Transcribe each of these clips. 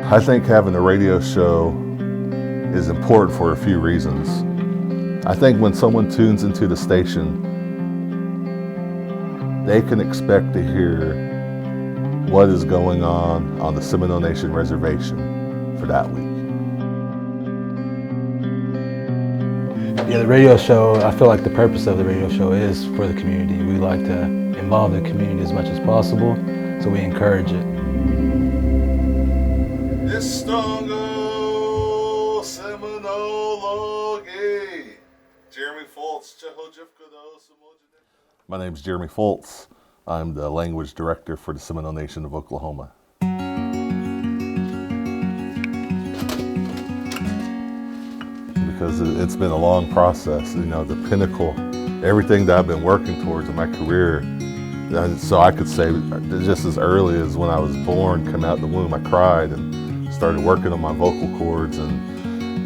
I think having a radio show is important for a few reasons. I think when someone tunes into the station, they can expect to hear what is going on the Seminole Nation reservation for that week. Yeah, the radio show, I feel like the purpose of the radio show is for the community. We like to involve the community as much as possible, so we encourage it. My name is Jeremy Foltz. I'm the language director for the Seminole Nation of Oklahoma. Because it's been a long process, the pinnacle, everything that I've been working towards in my career. So I could say just as early as when I was born, coming out the womb, I cried and started working on my vocal cords. And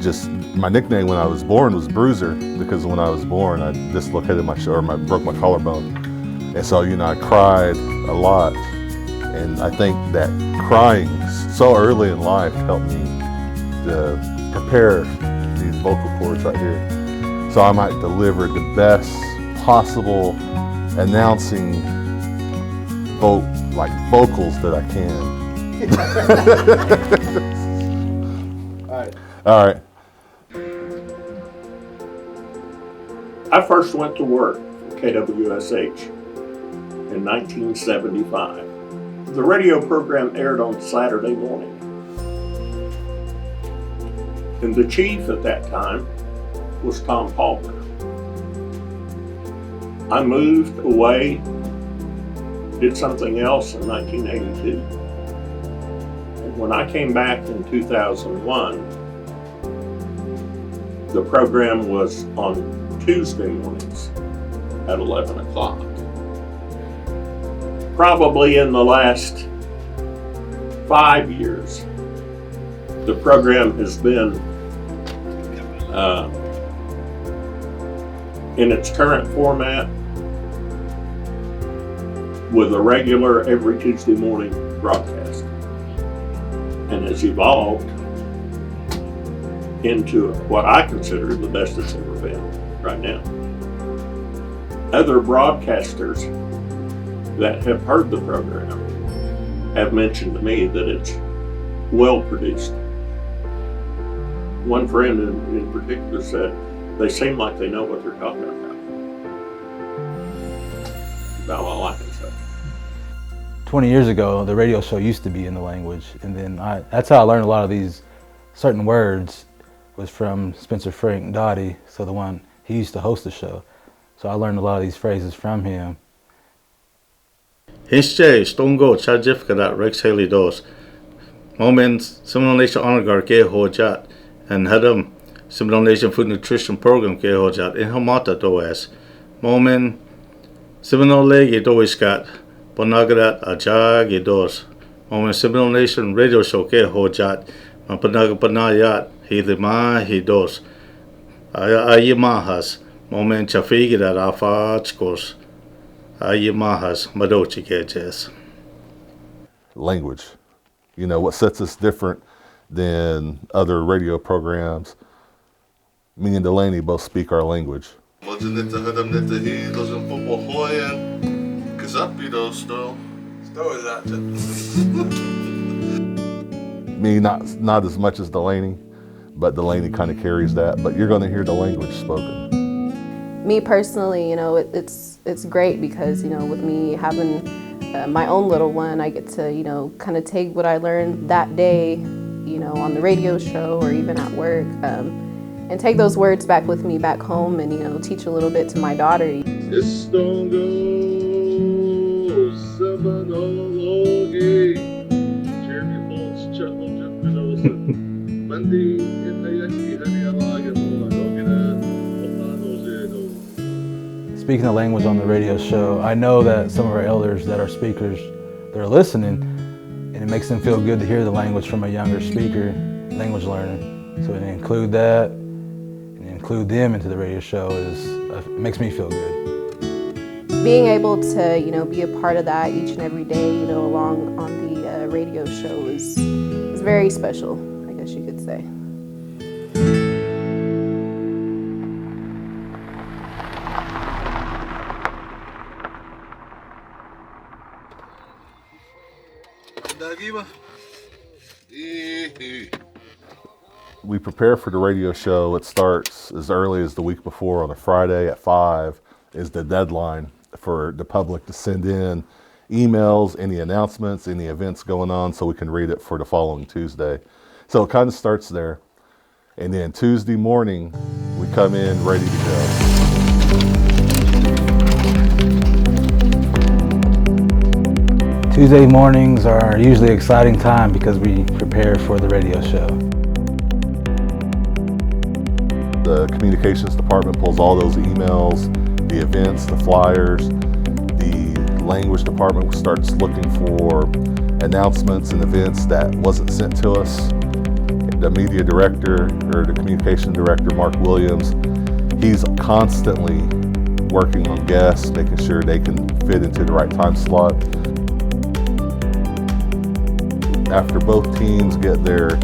just my nickname when I was born was Bruiser, because when I was born, I dislocated broke my collarbone. And so, I cried a lot. And I think that crying so early in life helped me to prepare these vocal cords right here. So I might deliver the best possible announcing vocals that I can. All right. I first went to work for KWSH in 1975. The radio program aired on Saturday morning. And the chief at that time was Tom Palmer. I moved away, did something else in 1982. And when I came back in 2001, the program was on Tuesday mornings at 11 o'clock. Probably in the last 5 years, the program has been in its current format with a regular every Tuesday morning broadcast, and has evolved into what I consider the best it's ever been right now. Other broadcasters that have heard the program have mentioned to me that it's well produced. One friend in particular said they seem like they know what they're talking about. About all I can say. 20 years ago, the radio show used to be in the language, and then that's how I learned a lot of these certain words was from Spencer Frank Dottie, so the one, he used to host the show. So I learned a lot of these phrases from him. Hinche Stongo Chajif Kada Rex Haley Dos. Moments Seminole Nation Honor Guard Ke Hojat and Hadam Seminole Nation Food Nutrition Program Ke Hojat in Hamata Doas. Moment Seminole Legi Doiskat Bonagarat Ajag Dos. Moment Seminole Nation Radio Show Ke Hojat Panagapanayat Hidima Hidos Ayimahas Moment Chafigirat Afachkos Ayimahas Madochi Kejes. Language. What sets us different than other radio programs. Me and Delaney both speak our language. Me, not as much as Delaney, but Delaney kind of carries that. But you're going to hear the language spoken. Me personally, it's great because, with me having my own little one, I get to, kind of take what I learned that day, on the radio show or even at work, and take those words back with me back home and, teach a little bit to my daughter. Speaking the language on the radio show, I know that some of our elders that are speakers, they're listening, and it makes them feel good to hear the language from a younger speaker, language learner. So to include that and include them into the radio show makes me feel good. being able to, be a part of that each and every day, along on the radio show is very special, I guess you could say. We prepare for the radio show. It starts as early as the week before on a Friday at 5 is the deadline for the public to send in emails, any announcements, any events going on, so we can read it for the following Tuesday. So it kind of starts there. And then Tuesday morning, we come in ready to go. Tuesday mornings are usually an exciting time because we prepare for the radio show. The communications department pulls all those emails, the events, the flyers. The language department starts looking for announcements and events that wasn't sent to us. The media director, or the communication director, Mark Williams, he's constantly working on guests, making sure they can fit into the right time slot. After both teams get their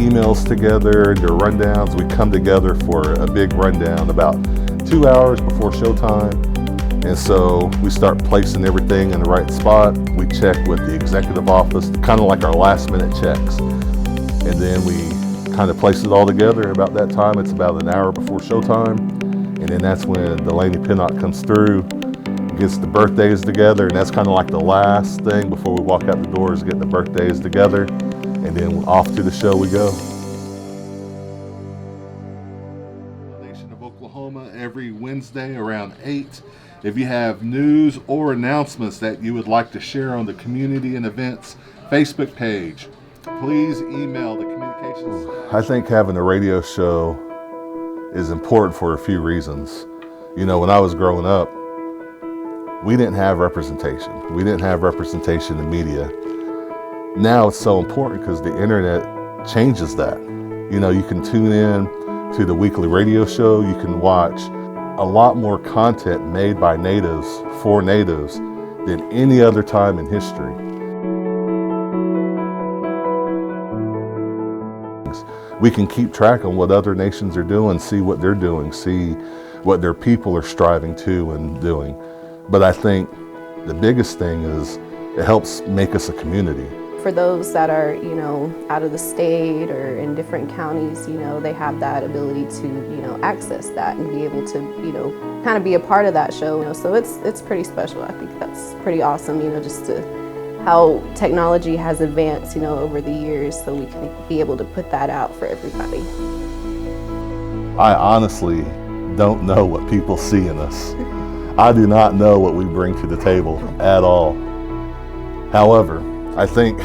emails together and their rundowns, we come together for a big rundown about 2 hours before showtime. And so we start placing everything in the right spot. We check with the executive office, kind of like our last minute checks. And then we kind of place it all together. About that time, it's about an hour before showtime. And then that's when Delaney Pinnock comes through, gets the birthdays together, and that's kind of like the last thing before we walk out the doors, getting the birthdays together, and then off to the show we go. Nation of Oklahoma every Wednesday around 8. If you have news or announcements that you would like to share on the Community and Events Facebook page, please email the communications staff. I think having a radio show is important for a few reasons. When I was growing up, we didn't have representation. We didn't have representation in media. Now it's so important because the internet changes that. You can tune in to the weekly radio show. You can watch a lot more content made by natives for natives than any other time in history. We can keep track on what other nations are doing, see what they're doing, see what their people are striving to and doing. But I think the biggest thing is it helps make us a community. For those that are, out of the state or in different counties, they have that ability to, access that and be able to, kind of be a part of that show. So it's pretty special. I think that's pretty awesome, just how technology has advanced, over the years, so we can be able to put that out for everybody. I honestly don't know what people see in us. I do not know what we bring to the table at all. However, I think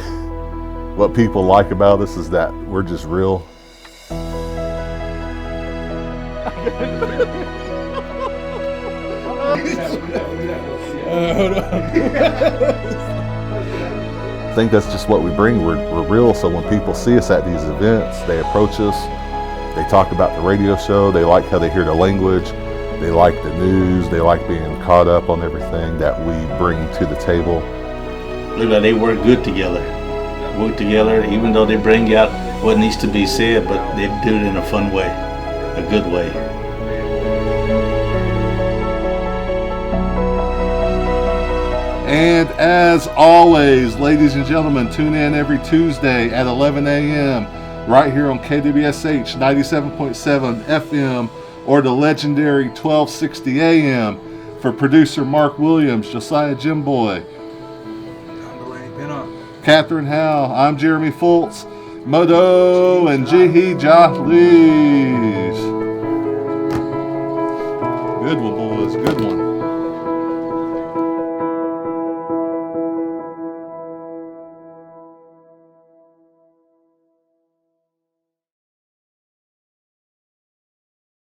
what people like about us is that we're just real. I think that's just what we bring. We're real, so when people see us at these events, they approach us, they talk about the radio show, they like how they hear the language, they like the news, they like being caught up on everything that we bring to the table. Look like they work good together. Even though they bring out what needs to be said, but they do it in a fun way, a good way. And as always, ladies and gentlemen, tune in every Tuesday at 11 a.m. right here on KWSH 97.7 FM or the legendary 1260 AM. For producer Mark Williams, Josiah Jimboy, Catherine Howe, I'm Jeremy Fultz, Modo and Jihi Jahlis. Good one, boys, good one.